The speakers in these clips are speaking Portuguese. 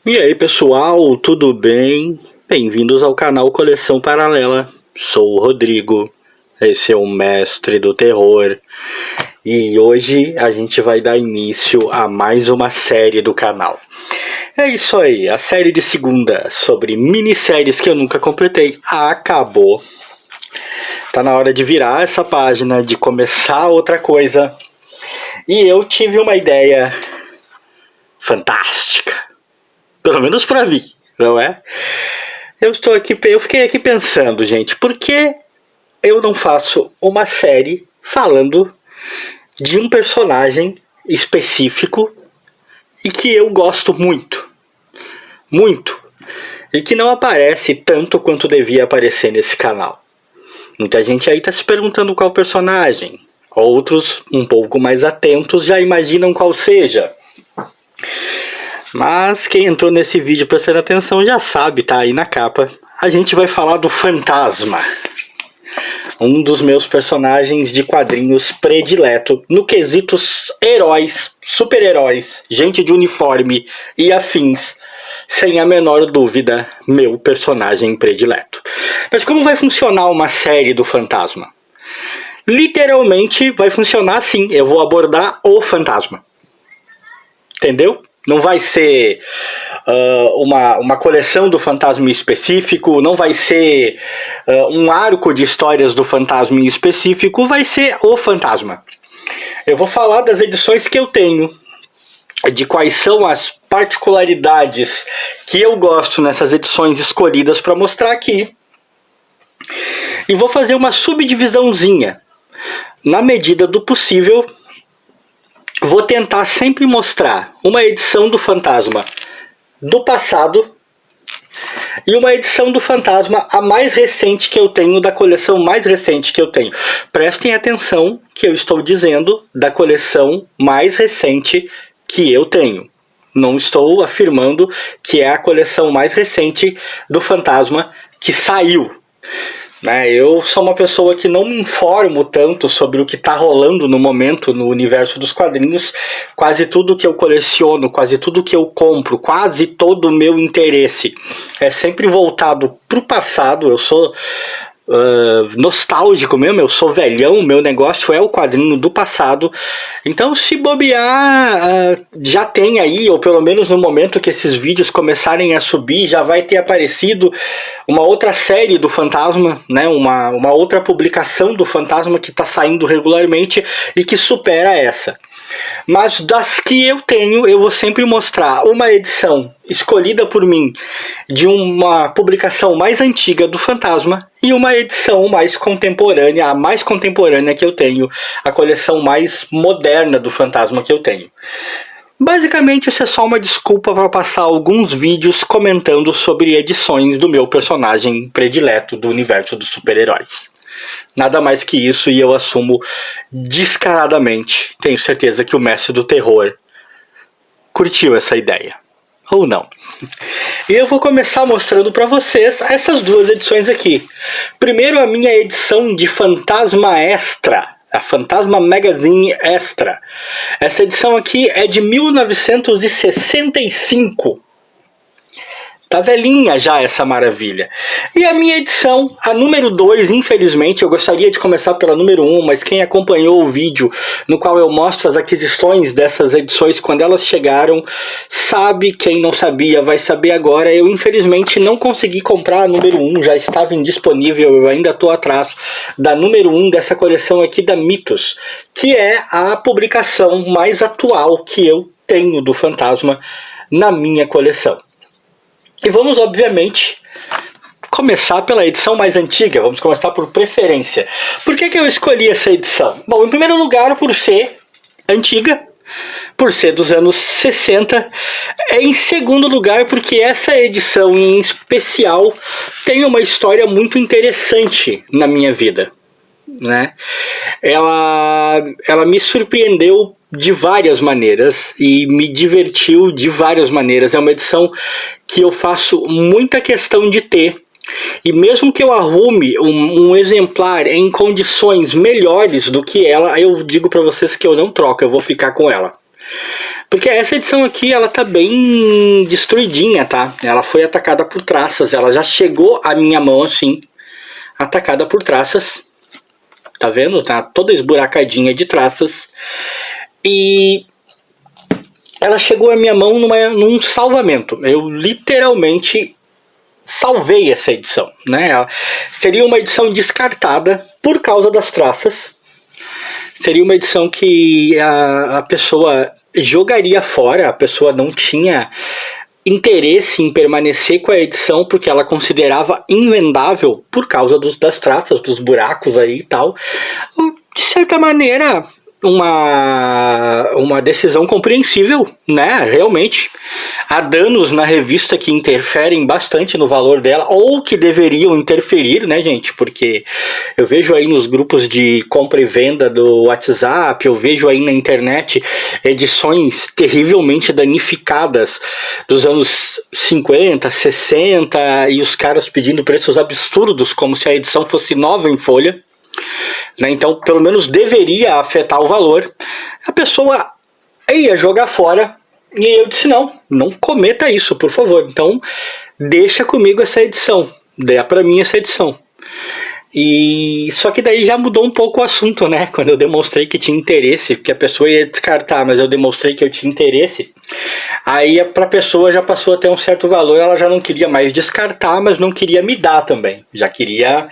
E aí pessoal, tudo bem? Bem-vindos ao canal Coleção Paralela. Sou o Rodrigo, esse é o mestre do terror. E hoje a gente vai dar início a mais uma série do canal. É isso aí, a série de segunda sobre minisséries que eu nunca completei acabou. Tá na hora de virar essa página, de começar outra coisa. E eu tive uma ideia fantástica. Pelo menos pra mim, não é? Eu fiquei aqui pensando, gente, por que eu não faço uma série falando de um personagem específico e que eu gosto muito, e que não aparece tanto quanto devia aparecer nesse canal. Muita gente aí tá se perguntando qual personagem, outros um pouco mais atentos já imaginam qual seja. Mas quem entrou nesse vídeo prestando atenção já sabe, tá aí na capa. A gente vai falar do Fantasma, um dos meus personagens de quadrinhos predileto no quesito heróis, super-heróis, gente de uniforme e afins. Sem a menor dúvida, meu personagem predileto. Mas como vai funcionar uma série do Fantasma? Literalmente vai funcionar assim, eu vou abordar o Fantasma. Entendeu? Não vai ser uma coleção do Fantasma em específico, não vai ser um arco de histórias do Fantasma em específico, vai ser o Fantasma. Eu vou falar das edições que eu tenho, de quais são as particularidades que eu gosto nessas edições escolhidas para mostrar aqui. E vou fazer uma subdivisãozinha. Na medida do possível, vou tentar sempre mostrar uma edição do Fantasma do passado e uma edição do Fantasma a mais recente que eu tenho, da coleção mais recente que eu tenho. Prestem atenção que eu estou dizendo da coleção mais recente que eu tenho. Não estou afirmando que é a coleção mais recente do Fantasma que saiu. Eu sou uma pessoa que não me informo tanto sobre o que está rolando no momento no universo dos quadrinhos. Quase tudo que eu coleciono, quase tudo que eu compro, quase todo o meu interesse é sempre voltado para o passado. Eu sou nostálgico mesmo, eu sou velhão, meu negócio é o quadrinho do passado. Então, se bobear, já tem aí, ou pelo menos no momento que esses vídeos começarem a subir, já vai ter aparecido uma outra série do Fantasma, né? Uma outra publicação do Fantasma que está saindo regularmente e que supera essa. Mas das que eu tenho, eu vou sempre mostrar uma edição escolhida por mim de uma publicação mais antiga do Fantasma e uma edição mais contemporânea, a mais contemporânea que eu tenho, a coleção mais moderna do Fantasma que eu tenho. Basicamente, isso é só uma desculpa para passar alguns vídeos comentando sobre edições do meu personagem predileto do universo dos super-heróis. Nada mais que isso, e eu assumo descaradamente. Tenho certeza que o mestre do terror curtiu essa ideia. Ou não. E eu vou começar mostrando para vocês essas duas edições aqui. Primeiro, a minha edição de Fantasma Extra, a Fantasma Magazine Extra. Essa edição aqui é de 1965. Tá velhinha já essa maravilha. E a minha edição, a número 2, infelizmente, eu gostaria de começar pela número 1, mas quem acompanhou o vídeo no qual eu mostro as aquisições dessas edições quando elas chegaram, sabe. Quem não sabia vai saber agora. Eu infelizmente não consegui comprar a número 1, já estava indisponível, eu ainda estou atrás da número 1 dessa coleção aqui da Mitos, que é a publicação mais atual que eu tenho do Fantasma na minha coleção. E vamos, obviamente, começar pela edição mais antiga, vamos começar por preferência. Por que eu escolhi essa edição? Bom, em primeiro lugar, por ser antiga, por ser dos anos 60, em segundo lugar, porque essa edição em especial tem uma história muito interessante na minha vida, né? Ela me surpreendeu de várias maneiras e me divertiu de várias maneiras. É uma edição que eu faço muita questão de ter, e mesmo que eu arrume um exemplar em condições melhores do que ela, eu digo para vocês que eu não troco, eu vou ficar com ela. Porque essa edição aqui, ela tá bem destruidinha, tá? Ela foi atacada por traças, ela já chegou à minha mão assim, atacada por traças. Tá vendo? Tá toda esburacadinha de traças. E ela chegou à minha mão num salvamento. Eu literalmente salvei essa edição, né? Ela seria uma edição descartada por causa das traças. Seria uma edição que a pessoa jogaria fora, a pessoa não tinha interesse em permanecer com a edição porque ela considerava invendável por causa das traças, dos buracos aí e tal. De certa maneira, uma decisão compreensível, né? Realmente. Há danos na revista que interferem bastante no valor dela, ou que deveriam interferir, né, gente? Porque eu vejo aí nos grupos de compra e venda do WhatsApp, eu vejo aí na internet edições terrivelmente danificadas dos anos 50, 60, e os caras pedindo preços absurdos, como se a edição fosse nova em folha. Né? Então, pelo menos deveria afetar o valor. A pessoa ia jogar fora e eu disse: não cometa isso, por favor. Então, deixa comigo essa edição, dê pra mim essa edição. E só que daí já mudou um pouco o assunto, né? Quando eu demonstrei que tinha interesse, que a pessoa ia descartar, mas eu demonstrei que eu tinha interesse. Aí pra pessoa já passou a ter um certo valor, ela já não queria mais descartar, mas não queria me dar também. Já queria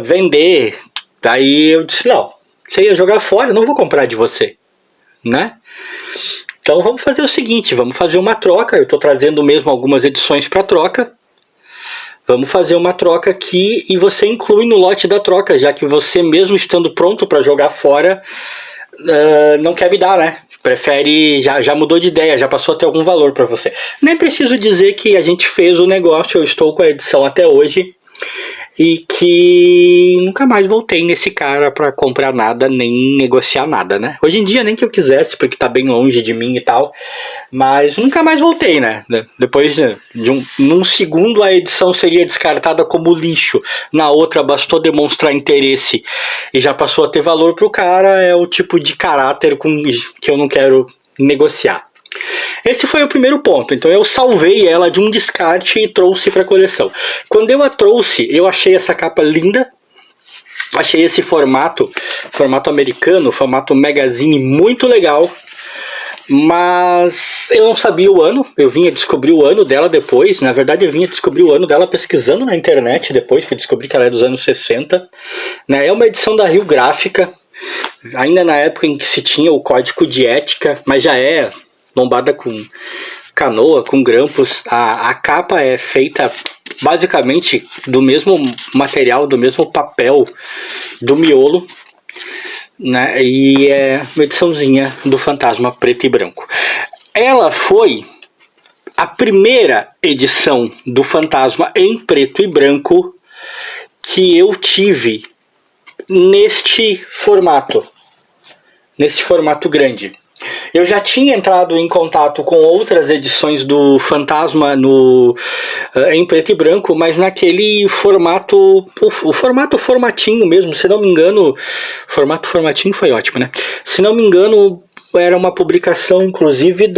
vender. Daí eu disse: não, você ia jogar fora, eu não vou comprar de você, né? Então vamos fazer o seguinte, vamos fazer uma troca. Eu estou trazendo mesmo algumas edições para troca. Vamos fazer uma troca aqui e você inclui no lote da troca, já que você mesmo estando pronto para jogar fora, não quer me dar, né? Prefere, já mudou de ideia, já passou a ter algum valor para você. Nem preciso dizer que a gente fez o negócio, eu estou com a edição até hoje. E que nunca mais voltei nesse cara pra comprar nada, nem negociar nada, né? Hoje em dia nem que eu quisesse, porque tá bem longe de mim e tal. Mas nunca mais voltei, né? Depois num segundo a edição seria descartada como lixo. Na outra bastou demonstrar interesse e já passou a ter valor pro cara. É o tipo de caráter que eu não quero negociar. Esse foi o primeiro ponto. Então eu salvei ela de um descarte e trouxe para a coleção. Quando eu a trouxe, eu achei essa capa linda. Achei esse formato americano, formato magazine, muito legal. Mas eu não sabia o ano. Eu vinha descobrir o ano dela depois. Na verdade eu vinha descobrir o ano dela pesquisando na internet depois. Fui descobrir que ela é dos anos 60. É uma edição da Rio Gráfica. Ainda na época em que se tinha o código de ética, mas já é lombada com canoa, com grampos. A capa é feita basicamente do mesmo material, do mesmo papel do miolo, né? E é uma ediçãozinha do Fantasma preto e branco. Ela foi a primeira edição do Fantasma em preto e branco que eu tive neste formato grande. Eu já tinha entrado em contato com outras edições do Fantasma em preto e branco, mas naquele formato, o formatinho mesmo, se não me engano, formatinho foi ótimo, né? Se não me engano, era uma publicação inclusive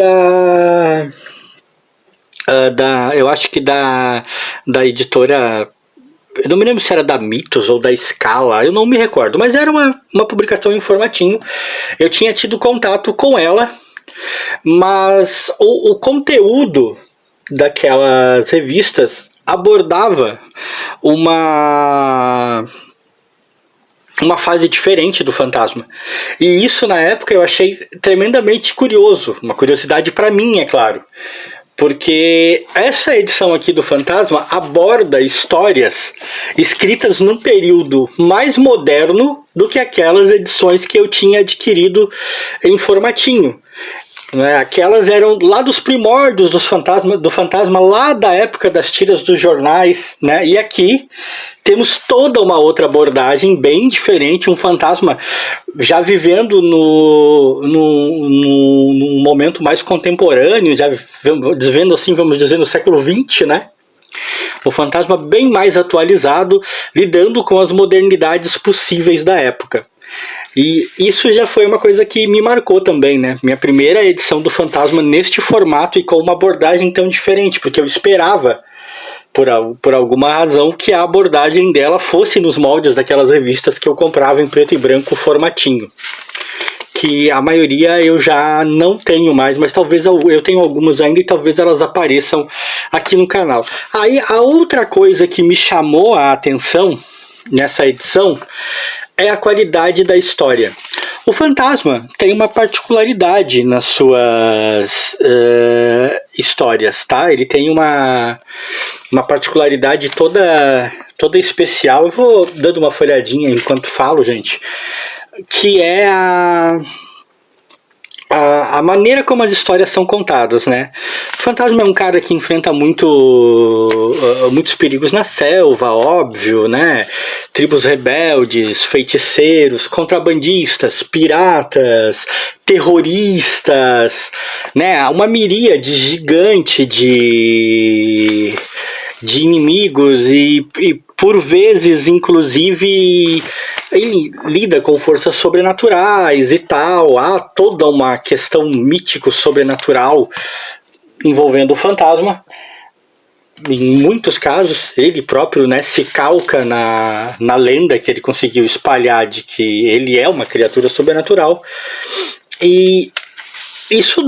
eu acho que da editora. Eu não me lembro se era da Mitos ou da Scala, eu não me recordo, mas era uma publicação em formatinho. Eu tinha tido contato com ela, mas o conteúdo daquelas revistas abordava uma fase diferente do Fantasma. E isso na época eu achei tremendamente curioso, uma curiosidade para mim, é claro. Porque essa edição aqui do Fantasma aborda histórias escritas num período mais moderno do que aquelas edições que eu tinha adquirido em formatinho. Aquelas eram lá dos primórdios do Fantasma, lá da época das tiras dos jornais, né? E aqui temos toda uma outra abordagem bem diferente, um Fantasma já vivendo num momento mais contemporâneo, já vivendo assim, vamos dizer, no século XX, né? O Fantasma bem mais atualizado, lidando com as modernidades possíveis da época. E isso já foi uma coisa que me marcou também, né? Minha primeira edição do Fantasma neste formato e com uma abordagem tão diferente, porque eu esperava, por alguma razão, que a abordagem dela fosse nos moldes daquelas revistas que eu comprava em preto e branco formatinho. Que a maioria eu já não tenho mais, mas talvez eu tenha algumas ainda e talvez elas apareçam aqui no canal. Aí a outra coisa que me chamou a atenção nessa edição é a qualidade da história. O Fantasma tem uma particularidade nas suas histórias, tá? Ele tem uma particularidade toda especial. Eu vou dando uma folhadinha enquanto falo, gente. Que é a maneira como as histórias são contadas, né? O Fantasma é um cara que enfrenta muitos perigos na selva, óbvio, né? Tribos rebeldes, feiticeiros, contrabandistas, piratas, terroristas, né? Uma miríade gigante de inimigos e por vezes, inclusive, ele lida com forças sobrenaturais e tal. Há toda uma questão mítico-sobrenatural envolvendo o Fantasma. Em muitos casos, ele próprio, né, se calca na lenda que ele conseguiu espalhar de que ele é uma criatura sobrenatural. E isso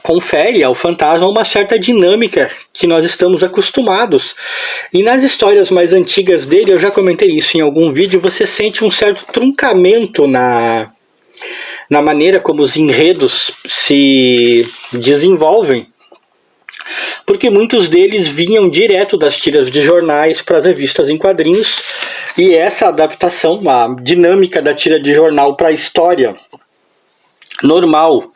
confere ao Fantasma uma certa dinâmica que nós estamos acostumados. E nas histórias mais antigas dele, eu já comentei isso em algum vídeo, você sente um certo truncamento na maneira como os enredos se desenvolvem. Porque muitos deles vinham direto das tiras de jornais para as revistas em quadrinhos. E essa adaptação, a dinâmica da tira de jornal para a história normal,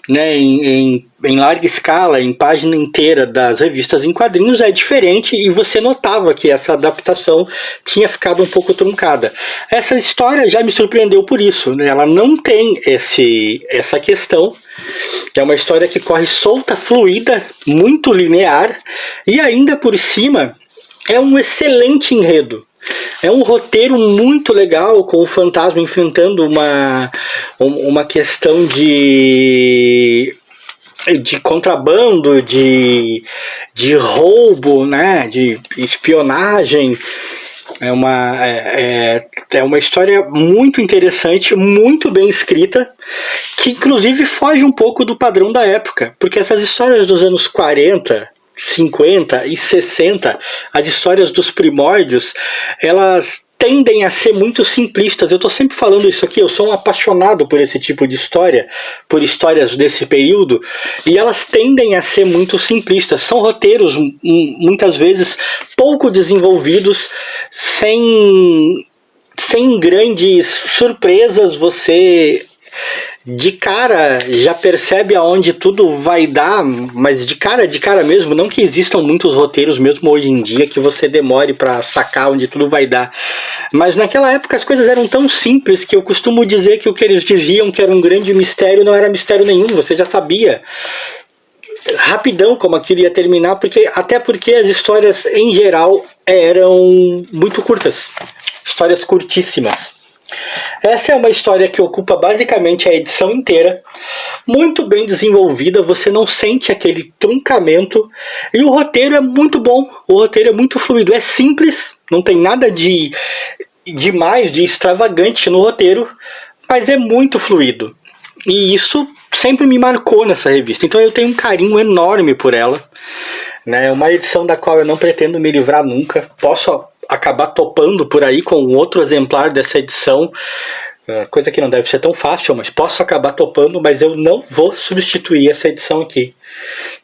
né, em larga escala, em página inteira das revistas em quadrinhos é diferente, e você notava que essa adaptação tinha ficado um pouco truncada. Essa história já me surpreendeu por isso, né? Ela não tem essa questão, é uma história que corre solta, fluida, muito linear, e ainda por cima é um excelente enredo. É um roteiro muito legal, com o Fantasma enfrentando uma questão de contrabando, de roubo, né, de espionagem. É uma história muito interessante, muito bem escrita, que inclusive foge um pouco do padrão da época, porque essas histórias dos anos 40... 50 e 60, as histórias dos primórdios, elas tendem a ser muito simplistas. Eu estou sempre falando isso aqui, eu sou um apaixonado por esse tipo de história, por histórias desse período, e elas tendem a ser muito simplistas. São roteiros, muitas vezes, pouco desenvolvidos, sem grandes surpresas. Você de cara já percebe aonde tudo vai dar, mas de cara mesmo, não que existam muitos roteiros mesmo hoje em dia que você demore para sacar onde tudo vai dar, mas naquela época as coisas eram tão simples que eu costumo dizer que o que eles diziam que era um grande mistério não era mistério nenhum, você já sabia rapidão como aquilo ia terminar, até porque as histórias em geral eram muito curtas, histórias curtíssimas. Essa é uma história que ocupa basicamente a edição inteira, muito bem desenvolvida, você não sente aquele truncamento, e o roteiro é muito bom, o roteiro é muito fluido, é simples, não tem nada de extravagante no roteiro, mas é muito fluido, e isso sempre me marcou nessa revista, então eu tenho um carinho enorme por ela, né? Uma edição da qual eu não pretendo me livrar nunca, posso acabar topando por aí com outro exemplar dessa edição, coisa que não deve ser tão fácil, mas posso acabar topando, mas eu não vou substituir essa edição aqui,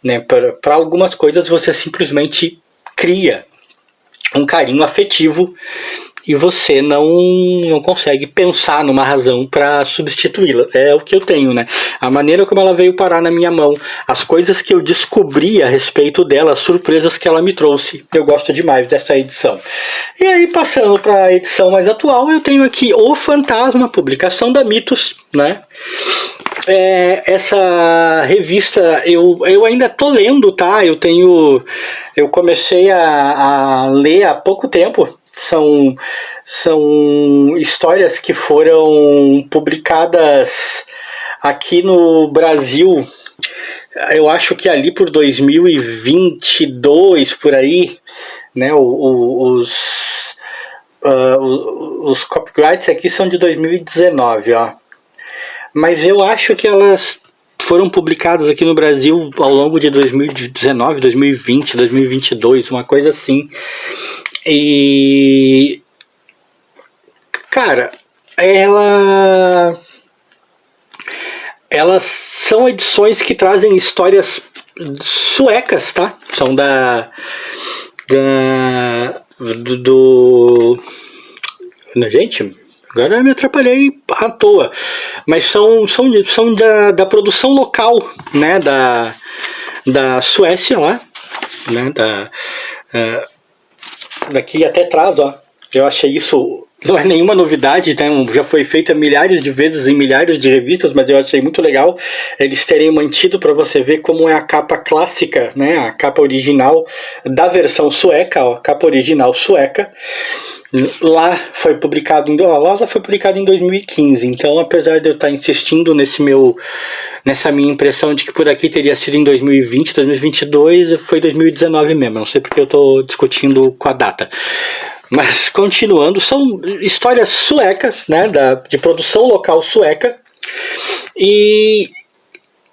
né? Para algumas coisas você simplesmente cria um carinho afetivo e você não consegue pensar numa razão para substituí-la. É o que eu tenho, né? A maneira como ela veio parar na minha mão, as coisas que eu descobri a respeito dela, as surpresas que ela me trouxe. Eu gosto demais dessa edição. E aí, passando para a edição mais atual, eu tenho aqui O Fantasma, publicação da Mitos, né? Essa revista eu ainda tô lendo, tá? Eu comecei a ler há pouco tempo. São histórias que foram publicadas aqui no Brasil, eu acho que ali por 2022, por aí, né? Os copyrights aqui são de 2019, ó. Mas eu acho que elas foram publicadas aqui no Brasil ao longo de 2019, 2020, 2022, uma coisa assim. E... cara, elas são edições que trazem histórias suecas, tá? São gente, agora eu me atrapalhei à toa. Mas são da produção local, né? Da Suécia lá, né? Daqui até atrás, ó. Eu achei isso... não é nenhuma novidade, né? Já foi feita milhares de vezes em milhares de revistas, mas eu achei muito legal eles terem mantido para você ver como é a capa clássica, né? A capa original da versão sueca, ó, capa original sueca. Lá foi publicado em 2015, então apesar de eu estar insistindo nessa minha impressão de que por aqui teria sido em 2020, 2022, foi 2019 mesmo, não sei porque eu estou discutindo com a data. Mas continuando, são histórias suecas, né, de produção local sueca. E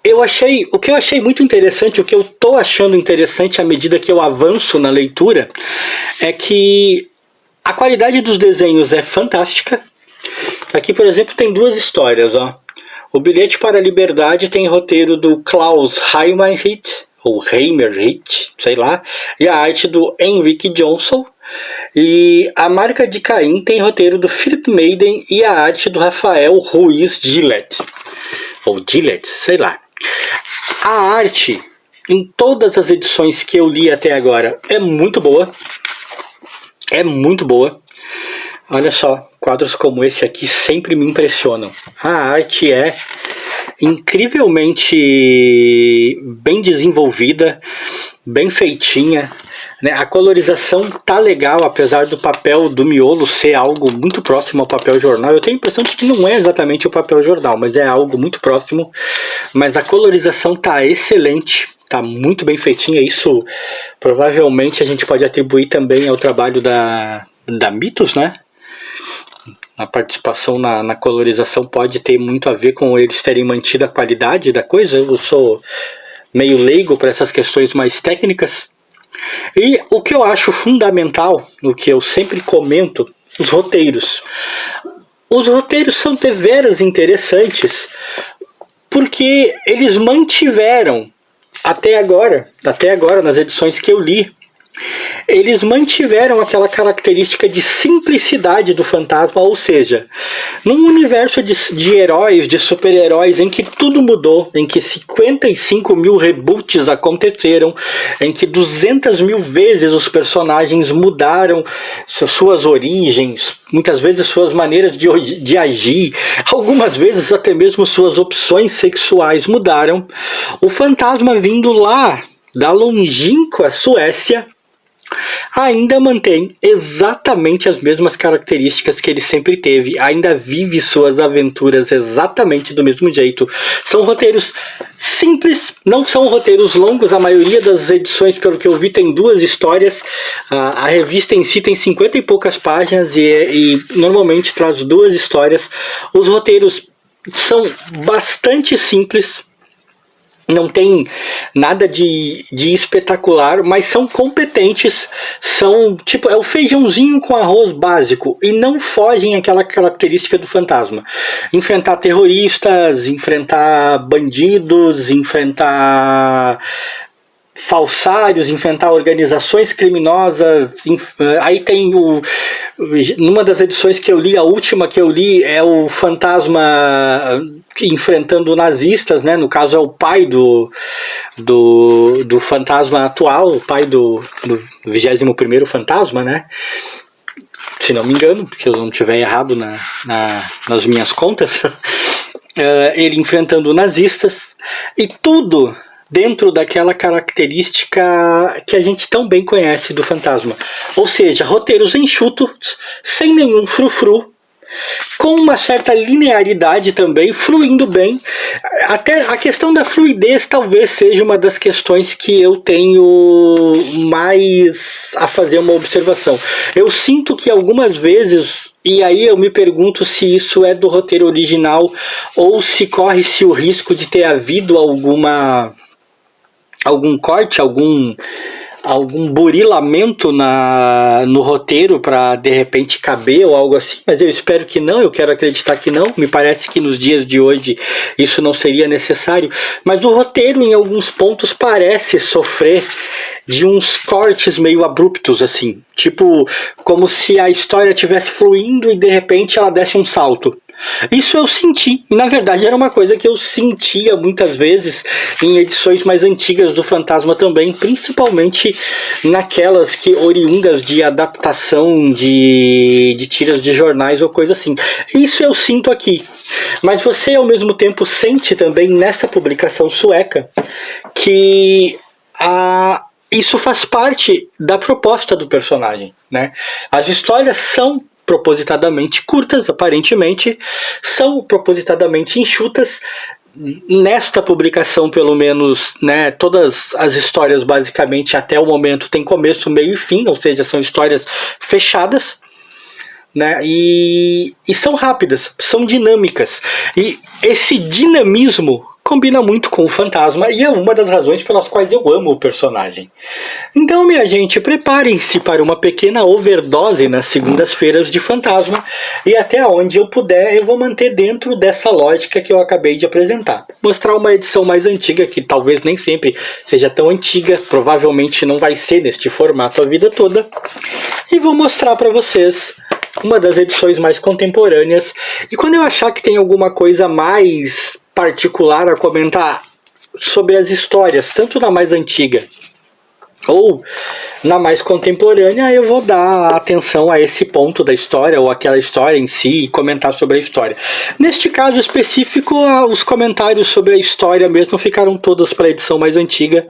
o que eu achei muito interessante, o que eu estou achando interessante à medida que eu avanço na leitura, é que a qualidade dos desenhos é fantástica. Aqui, por exemplo, tem duas histórias, ó. O Bilhete para a Liberdade tem roteiro do Klaus Heimerhit, ou Heimerhit, sei lá, e a arte do Henrik Jonsson. E A Marca de Caim tem roteiro do Philip Maiden e a arte do Rafael Ruiz Gillett, ou Gillett, sei lá. A arte, em todas as edições que eu li até agora, é muito boa. É muito boa. Olha só, quadros como esse aqui sempre me impressionam. A arte é incrivelmente bem desenvolvida, bem feitinha, né? A colorização tá legal, apesar do papel do miolo ser algo muito próximo ao papel jornal. Eu tenho a impressão de que não é exatamente o papel jornal, mas é algo muito próximo. Mas a colorização tá excelente, tá muito bem feitinha. Isso provavelmente a gente pode atribuir também ao trabalho da Mitos, né? A participação na colorização pode ter muito a ver com eles terem mantido a qualidade da coisa. Eu sou meio leigo para essas questões mais técnicas. E o que eu acho fundamental, o que eu sempre comento, os roteiros. Os roteiros são deveras interessantes, porque eles mantiveram, até agora nas edições que eu li, eles mantiveram aquela característica de simplicidade do fantasma, ou seja, num universo de heróis, de super-heróis, em que tudo mudou, em que 55 mil reboots aconteceram, em que 200 mil vezes os personagens mudaram suas origens, muitas vezes suas maneiras de agir, algumas vezes até mesmo suas opções sexuais mudaram, o fantasma vindo lá da longínqua Suécia ainda mantém exatamente as mesmas características que ele sempre teve, ainda vive suas aventuras exatamente do mesmo jeito. São roteiros simples, não são roteiros longos. A maioria das edições, pelo que eu vi, tem duas histórias. A revista em si tem 50 e poucas páginas e normalmente traz duas histórias. Os roteiros são bastante simples, não tem nada de espetacular, mas são competentes, são tipo, é o feijãozinho com arroz básico, e não fogem àquela característica do fantasma. Enfrentar terroristas, enfrentar bandidos, enfrentar falsários, enfrentar organizações criminosas. Aí tem numa das edições que eu li, a última que eu li, é o fantasma enfrentando nazistas, né? No caso é o pai do fantasma atual, o pai do 21º fantasma, né? Se não me engano, porque eu não estiver errado nas minhas contas. Ele enfrentando nazistas, e tudo dentro daquela característica que a gente tão bem conhece do Fantasma. Ou seja, roteiros enxutos, sem nenhum frufru, com uma certa linearidade também, fluindo bem. Até a questão da fluidez talvez seja uma das questões que eu tenho mais a fazer uma observação. Eu sinto que algumas vezes, e aí eu me pergunto se isso é do roteiro original ou se corre-se o risco de ter havido algum corte, algum burilamento no roteiro para de repente caber ou algo assim, mas eu espero que não, eu quero acreditar que não, me parece que nos dias de hoje isso não seria necessário, mas o roteiro em alguns pontos parece sofrer de uns cortes meio abruptos assim, tipo como se a história estivesse fluindo e de repente ela desse um salto. Isso eu senti, e na verdade era uma coisa que eu sentia muitas vezes em edições mais antigas do Fantasma também, principalmente naquelas que oriundas de adaptação de tiras de jornais ou coisa assim. Isso eu sinto aqui, mas você ao mesmo tempo sente também nessa publicação sueca que isso faz parte da proposta do personagem, né? As histórias são propositadamente curtas, aparentemente, são propositadamente enxutas. Nesta publicação, pelo menos, né, todas as histórias basicamente até o momento têm começo, meio e fim, ou seja, são histórias fechadas, né, e são rápidas, são dinâmicas, e esse dinamismo combina muito com o Fantasma e é uma das razões pelas quais eu amo o personagem. Então, minha gente, preparem-se para uma pequena overdose nas segundas-feiras de Fantasma e até onde eu puder eu vou manter dentro dessa lógica que eu acabei de apresentar. Mostrar uma edição mais antiga, que talvez nem sempre seja tão antiga, provavelmente não vai ser neste formato a vida toda, e vou mostrar para vocês uma das edições mais contemporâneas, e quando eu achar que tem alguma coisa mais particular a comentar sobre as histórias, tanto na mais antiga ou na mais contemporânea, eu vou dar atenção a esse ponto da história ou aquela história em si e comentar sobre a história. Neste caso específico, os comentários sobre a história mesmo ficaram todos para a edição mais antiga,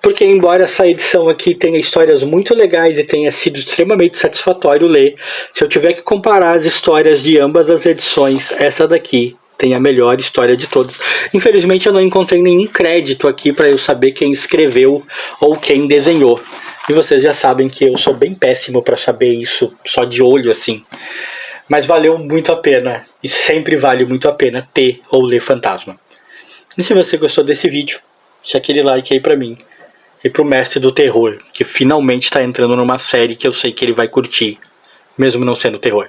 porque embora essa edição aqui tenha histórias muito legais e tenha sido extremamente satisfatório ler, se eu tiver que comparar as histórias de ambas as edições, essa daqui tem a melhor história de todas. Infelizmente eu não encontrei nenhum crédito aqui para eu saber quem escreveu ou quem desenhou. E vocês já sabem que eu sou bem péssimo para saber isso só de olho assim. Mas valeu muito a pena. E sempre vale muito a pena ter ou ler Fantasma. E se você gostou desse vídeo, deixa aquele like aí pra mim. E pro mestre do terror, que finalmente está entrando numa série que eu sei que ele vai curtir, mesmo não sendo terror.